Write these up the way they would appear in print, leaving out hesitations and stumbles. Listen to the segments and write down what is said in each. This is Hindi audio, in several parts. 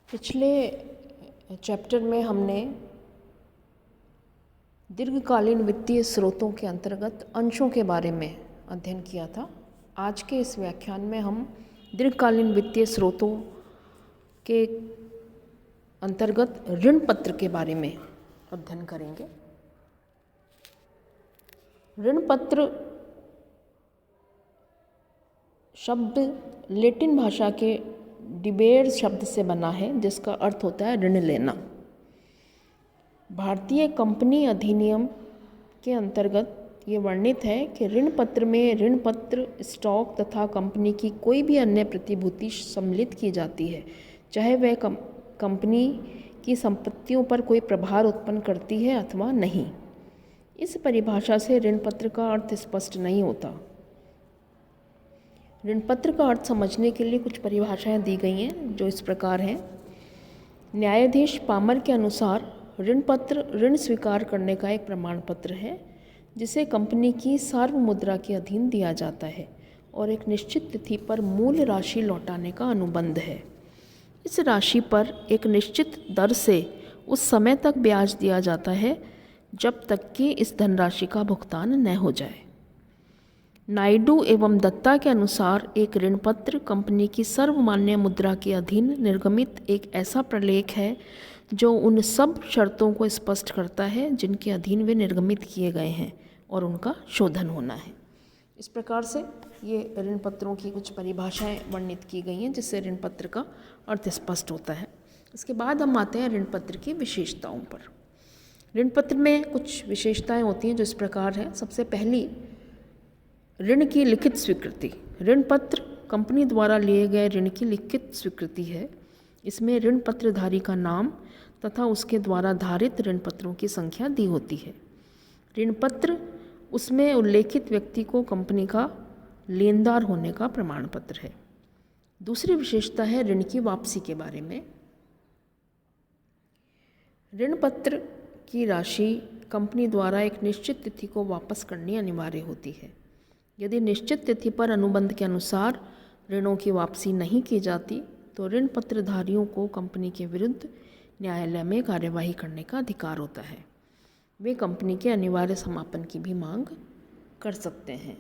पिछले चैप्टर में हमने दीर्घकालीन वित्तीय स्रोतों के अंतर्गत अंशों के बारे में अध्ययन किया था। आज के इस व्याख्यान में हम दीर्घकालीन वित्तीय स्रोतों के अंतर्गत ऋण पत्र के बारे में अध्ययन करेंगे। ऋण पत्र शब्द लैटिन भाषा के डिबेर शब्द से बना है, जिसका अर्थ होता है ऋण लेना। भारतीय कंपनी अधिनियम के अंतर्गत ये वर्णित है कि ऋण पत्र में ऋण पत्र, स्टॉक तथा कंपनी की कोई भी अन्य प्रतिभूति सम्मिलित की जाती है, चाहे वह कंपनी की संपत्तियों पर कोई प्रभाव उत्पन्न करती है अथवा नहीं। इस परिभाषा से ऋण पत्र का अर्थ स्पष्ट नहीं होता। ऋण पत्र का अर्थ समझने के लिए कुछ परिभाषाएं दी गई हैं, जो इस प्रकार हैं। न्यायाधीश पामर के अनुसार ऋण पत्र ऋण स्वीकार करने का एक प्रमाण पत्र है, जिसे कंपनी की सार्वमुद्रा के अधीन दिया जाता है और एक निश्चित तिथि पर मूल राशि लौटाने का अनुबंध है। इस राशि पर एक निश्चित दर से उस समय तक ब्याज दिया जाता है जब तक कि इस धनराशि का भुगतान न हो जाए। नायडू एवं दत्ता के अनुसार एक ऋण पत्र कंपनी की सर्वमान्य मुद्रा के अधीन निर्गमित एक ऐसा प्रलेख है जो उन सब शर्तों को स्पष्ट करता है जिनके अधीन वे निर्गमित किए गए हैं और उनका शोधन होना है। इस प्रकार से ये ऋण पत्रों की कुछ परिभाषाएं वर्णित की गई हैं, जिससे ऋण पत्र का अर्थ स्पष्ट होता है। इसके बाद हम आते हैं ऋण पत्र की विशेषताओं पर। ऋण पत्र में कुछ विशेषताएं होती हैं जो इस प्रकार है। सबसे पहली, ऋण की लिखित स्वीकृति। ऋण पत्र कंपनी द्वारा लिए गए ऋण की लिखित स्वीकृति है। इसमें ऋण पत्रधारी का नाम तथा उसके द्वारा धारित ऋण पत्रों की संख्या दी होती है। ऋण पत्र उसमें उल्लेखित व्यक्ति को कंपनी का लेनदार होने का प्रमाण पत्र है। दूसरी विशेषता है ऋण की वापसी के बारे में। ऋण पत्र की राशि कंपनी द्वारा एक निश्चित तिथि को वापस करनी अनिवार्य होती है। यदि निश्चित तिथि पर अनुबंध के अनुसार ऋणों की वापसी नहीं की जाती तो ऋण पत्रधारियों को कंपनी के विरुद्ध न्यायालय में कार्यवाही करने का अधिकार होता है। वे कंपनी के अनिवार्य समापन की भी मांग कर सकते हैं।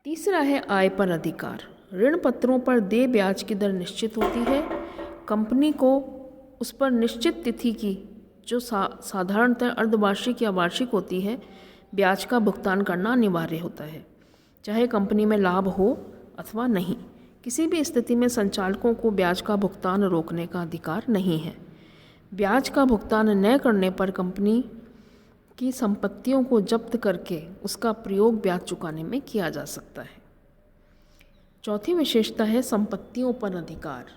तीसरा है आय पर अधिकार। ऋण पत्रों पर देय ब्याज की दर निश्चित होती है। कंपनी को उस पर निश्चित तिथि की, जो साधारणतः अर्धवार्षिक या वार्षिक होती है, ब्याज का भुगतान करना अनिवार्य होता है, चाहे कंपनी में लाभ हो अथवा नहीं। किसी भी स्थिति में संचालकों को ब्याज का भुगतान रोकने का अधिकार नहीं है। ब्याज का भुगतान न करने पर कंपनी की संपत्तियों को जब्त करके उसका प्रयोग ब्याज चुकाने में किया जा सकता है। चौथी विशेषता है संपत्तियों पर अधिकार।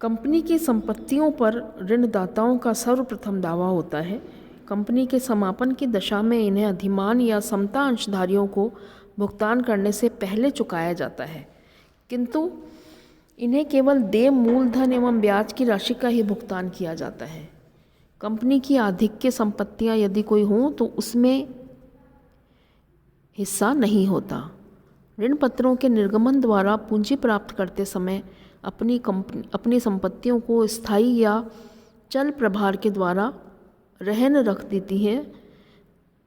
कंपनी की संपत्तियों पर ऋणदाताओं का सर्वप्रथम दावा होता है। कंपनी के समापन की दशा में इन्हें अधिमान या समता अंशधारियों को भुगतान करने से पहले चुकाया जाता है, किंतु इन्हें केवल देय मूलधन एवं ब्याज की राशि का ही भुगतान किया जाता है। कंपनी की आधिक्य संपत्तियां यदि कोई हों तो उसमें हिस्सा नहीं होता। ऋण पत्रों के निर्गमन द्वारा पूंजी प्राप्त करते समय अपनी संपत्तियों को स्थायी या चल प्रभार के द्वारा रहन रख देती है।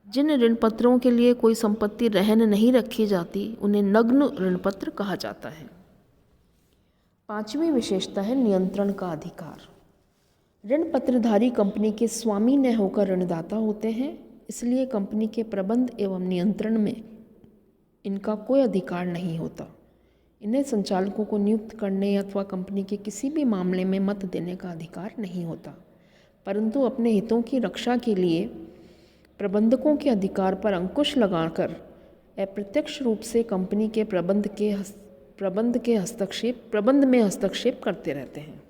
जिन ऋण पत्रों के लिए कोई संपत्ति रहन नहीं रखी जाती उन्हें नग्न ऋण पत्र कहा जाता है। पांचवी विशेषता है नियंत्रण का अधिकार। ऋण पत्रधारी कंपनी के स्वामी न होकर ऋणदाता होते हैं, इसलिए कंपनी के प्रबंध एवं नियंत्रण में इनका कोई अधिकार नहीं होता। इन्हें संचालकों को नियुक्त करने अथवा कंपनी के किसी भी मामले में मत देने का अधिकार नहीं होता, परंतु अपने हितों की रक्षा के लिए प्रबंधकों के अधिकार पर अंकुश लगाकर अप्रत्यक्ष रूप से कंपनी के प्रबंध में हस्तक्षेप करते रहते हैं।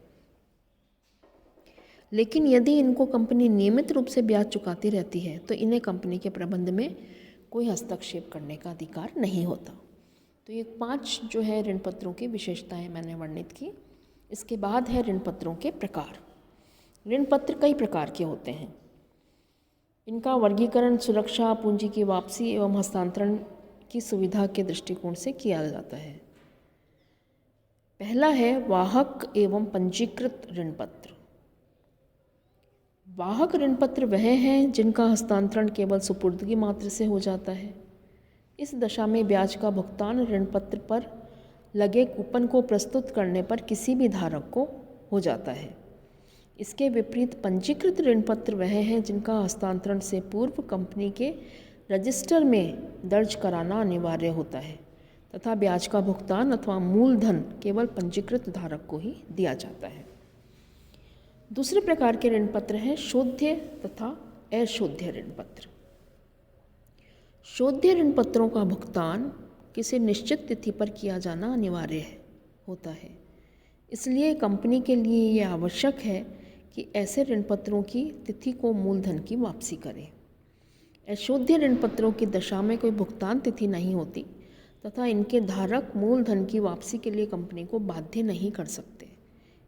लेकिन यदि इनको कंपनी नियमित रूप से ब्याज चुकाती रहती है तो इन्हें कंपनी के प्रबंध में कोई हस्तक्षेप करने का अधिकार नहीं होता। तो ये 5 जो है ऋण पत्रों की विशेषताएं मैंने वर्णित की। इसके बाद है ऋण पत्रों के प्रकार। ऋण पत्र कई प्रकार के होते हैं। इनका वर्गीकरण सुरक्षा, पूंजी की वापसी एवं हस्तांतरण की सुविधा के दृष्टिकोण से किया जाता है। पहला है वाहक एवं पंजीकृत ऋण पत्र। वाहक ऋण पत्र वह हैं जिनका हस्तांतरण केवल सुपुर्दगी मात्र से हो जाता है। इस दशा में ब्याज का भुगतान ऋण पत्र पर लगे कूपन को प्रस्तुत करने पर किसी भी धारक को हो जाता है। इसके विपरीत पंजीकृत ऋण पत्र वह हैं जिनका हस्तांतरण से पूर्व कंपनी के रजिस्टर में दर्ज कराना अनिवार्य होता है तथा ब्याज का भुगतान अथवा मूलधन केवल पंजीकृत धारक को ही दिया जाता है। दूसरे प्रकार के ऋण पत्र हैं शोध्य तथा अशोध्य ऋण पत्र। शोध्य ऋण पत्रों का भुगतान किसी निश्चित तिथि पर किया जाना अनिवार्य होता है। इसलिए कंपनी के लिए यह आवश्यक है कि ऐसे ऋण पत्रों की तिथि को मूलधन की वापसी करें। अशोध्य ऋण पत्रों की दशा में कोई भुगतान तिथि नहीं होती तथा इनके धारक मूलधन की वापसी के लिए कंपनी को बाध्य नहीं कर सकते।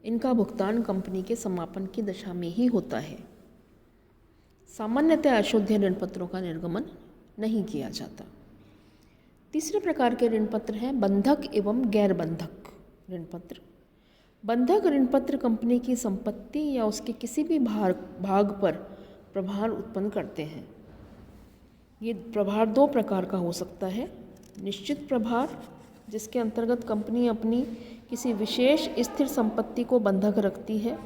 इनका भुगतान कंपनी के समापन की दशा में ही होता है। सामान्यतः अशोध्य ऋण पत्रों का निर्गमन नहीं किया जाता। तीसरे प्रकार के ऋण पत्र हैं बंधक एवं गैर बंधक ऋण पत्र। बंधक ऋण पत्र कंपनी की संपत्ति या उसके किसी भी भाग पर प्रभार उत्पन्न करते हैं। ये प्रभार दो प्रकार का हो सकता है, निश्चित प्रभार जिसके अंतर्गत कंपनी अपनी किसी विशेष स्थिर संपत्ति को बंधक रखती है,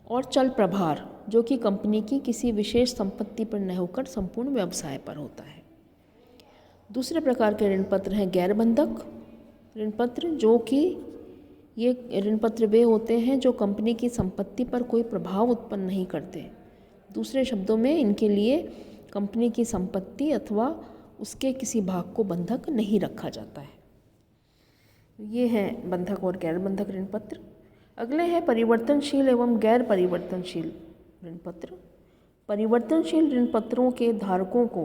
और चल प्रभार जो कि कंपनी की किसी विशेष संपत्ति पर न होकर संपूर्ण व्यवसाय पर होता है। दूसरे प्रकार के ऋण पत्र हैं गैर बंधक ऋण पत्र, जो कि ये ऋण पत्र वे होते हैं जो कंपनी की संपत्ति पर कोई प्रभाव उत्पन्न नहीं करते। दूसरे शब्दों में इनके लिए कंपनी की संपत्ति अथवा उसके किसी भाग को बंधक नहीं रखा जाता है। ये हैं बंधक और गैर बंधक ऋण पत्र। अगले हैं परिवर्तनशील एवं गैर परिवर्तनशील ऋण पत्र। परिवर्तनशील ऋण पत्रों के धारकों को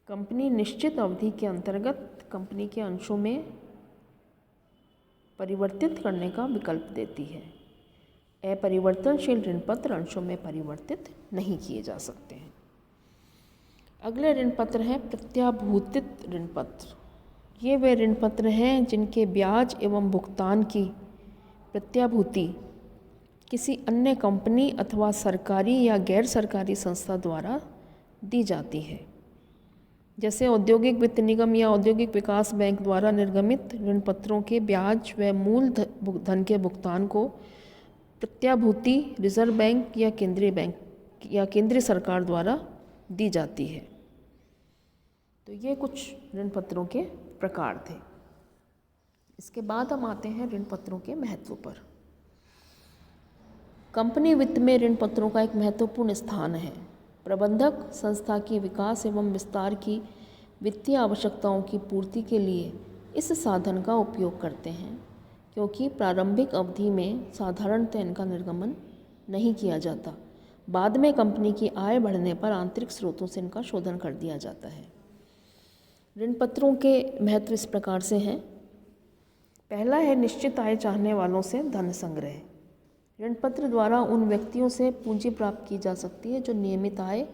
कंपनी निश्चित अवधि के अंतर्गत कंपनी के अंशों में परिवर्तित करने का विकल्प देती है। अपरिवर्तनशील ऋण पत्र अंशों में परिवर्तित नहीं किए जा सकते हैं। अगले ऋण पत्र हैं प्रत्याभूतित ऋण पत्र। ये वे ऋण पत्र हैं जिनके ब्याज एवं भुगतान की प्रत्याभूति किसी अन्य कंपनी अथवा सरकारी या गैर सरकारी संस्था द्वारा दी जाती है। जैसे औद्योगिक वित्त निगम या औद्योगिक विकास बैंक द्वारा निर्गमित ऋण पत्रों के ब्याज व मूल धन के भुगतान को प्रत्याभूति रिजर्व बैंक या केंद्रीय सरकार द्वारा दी जाती है। तो ये कुछ ऋण पत्रों के प्रकार थे। इसके बाद हम आते हैं ऋण पत्रों के महत्व पर। कंपनी वित्त में ऋण पत्रों का एक महत्वपूर्ण स्थान है। प्रबंधक संस्था की विकास एवं विस्तार की वित्तीय आवश्यकताओं की पूर्ति के लिए इस साधन का उपयोग करते हैं, क्योंकि प्रारंभिक अवधि में साधारणतः इनका निर्गमन नहीं किया जाता। बाद में कंपनी की आय बढ़ने पर आंतरिक स्रोतों से इनका शोधन कर दिया जाता है। ऋण पत्रों के महत्व इस प्रकार से हैं। पहला है निश्चित आय चाहने वालों से धन संग्रह। ऋण पत्र द्वारा उन व्यक्तियों से पूंजी प्राप्त की जा सकती है जो नियमित आय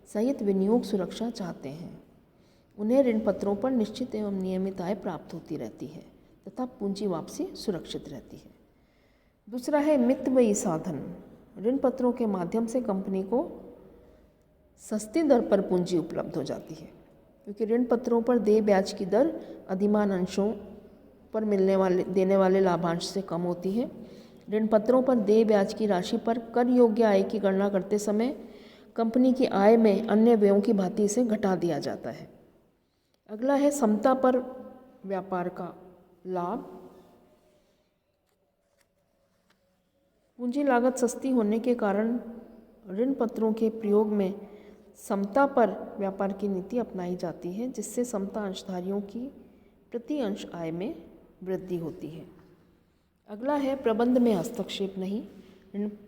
सहित विनियोग सुरक्षा चाहते हैं। उन्हें ऋण पत्रों पर निश्चित एवं नियमित आय प्राप्त होती रहती है तथा पूंजी वापसी सुरक्षित रहती है। दूसरा है मितव्ययी साधन। ऋण पत्रों के माध्यम से कंपनी को सस्ती दर पर पूंजी उपलब्ध हो जाती है, क्योंकि ऋण पत्रों पर देय ब्याज की दर अधिमान अंशों पर देने वाले लाभांश से कम होती है। ऋण पत्रों पर देय ब्याज की राशि पर कर योग्य आय की गणना करते समय कंपनी की आय में अन्य व्ययों की भांति इसे घटा दिया जाता है। अगला है समता पर व्यापार का लाभ। पूंजी लागत सस्ती होने के कारण ऋण पत्रों के प्रयोग में समता पर व्यापार की नीति अपनाई जाती है, जिससे समता अंशधारियों की प्रति अंश आय में वृद्धि होती है। अगला है प्रबंध में हस्तक्षेप नहीं।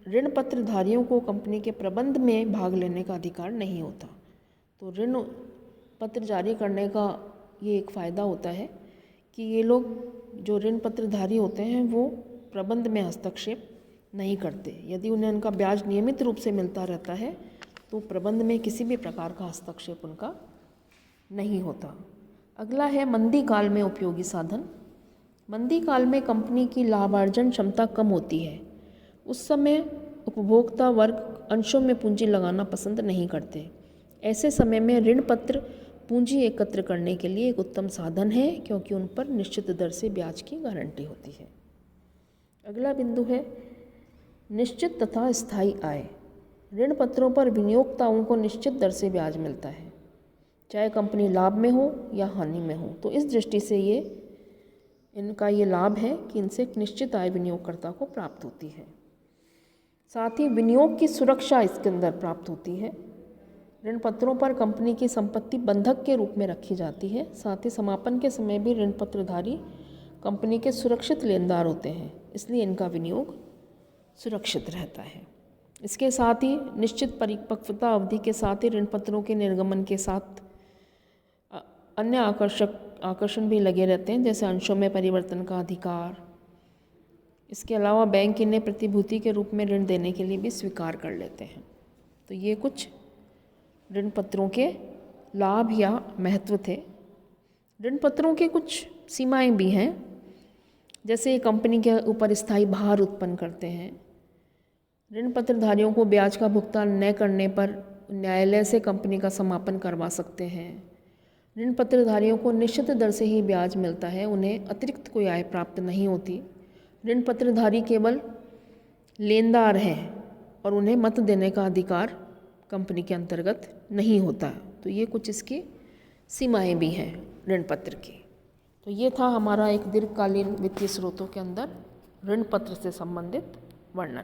ऋण पत्रधारियों को कंपनी के प्रबंध में भाग लेने का अधिकार नहीं होता। तो ऋण पत्र जारी करने का ये एक फ़ायदा होता है कि ये लोग जो ऋण पत्रधारी होते हैं वो प्रबंध में हस्तक्षेप नहीं करते। यदि उन्हें उनका ब्याज नियमित रूप से मिलता रहता है तो प्रबंध में किसी भी प्रकार का हस्तक्षेप उनका नहीं होता। अगला है मंदी काल में उपयोगी साधन। मंदी काल में कंपनी की लाभार्जन क्षमता कम होती है। उस समय उपभोक्ता वर्ग अंशों में पूंजी लगाना पसंद नहीं करते। ऐसे समय में ऋण पत्र पूंजी एकत्र करने के लिए एक उत्तम साधन है, क्योंकि उन पर निश्चित दर से ब्याज की गारंटी होती है। अगला बिंदु है निश्चित तथा स्थायी आय। ऋण पत्रों पर विनियोगताओं को निश्चित दर से ब्याज मिलता है, चाहे कंपनी लाभ में हो या हानि में हो। तो इस दृष्टि से इनका ये लाभ है कि इनसे एक निश्चित आय विनियोगकर्ता को प्राप्त होती है। साथ ही विनियोग की सुरक्षा इसके अंदर प्राप्त होती है। ऋण पत्रों पर कंपनी की संपत्ति बंधक के रूप में रखी जाती है। साथ ही समापन के समय भी ऋण पत्रधारी कंपनी के सुरक्षित लेनदार होते हैं, इसलिए इनका विनियोग सुरक्षित रहता है। इसके साथ ही निश्चित परिपक्वता अवधि के साथ ही ऋण पत्रों के निर्गमन के साथ अन्य आकर्षण भी लगे रहते हैं, जैसे अंशों में परिवर्तन का अधिकार। इसके अलावा बैंक इन्हें प्रतिभूति के रूप में ऋण देने के लिए भी स्वीकार कर लेते हैं। तो ये कुछ ऋण पत्रों के लाभ या महत्व थे। ऋण पत्रों के कुछ सीमाएं भी हैं, जैसे ये कंपनी के ऊपर स्थायी भार उत्पन्न करते हैं। ऋण पत्रधारियों को ब्याज का भुगतान न करने पर न्यायालय से कंपनी का समापन करवा सकते हैं। ऋण पत्रधारियों को निश्चित दर से ही ब्याज मिलता है, उन्हें अतिरिक्त कोई आय प्राप्त नहीं होती। ऋण पत्रधारी केवल लेनदार हैं और उन्हें मत देने का अधिकार कंपनी के अंतर्गत नहीं होता। तो ये कुछ इसकी सीमाएं भी हैं ऋण पत्र की। तो ये था हमारा एक दीर्घकालीन वित्तीय स्रोतों के अंदर ऋण पत्र से संबंधित वर्णन।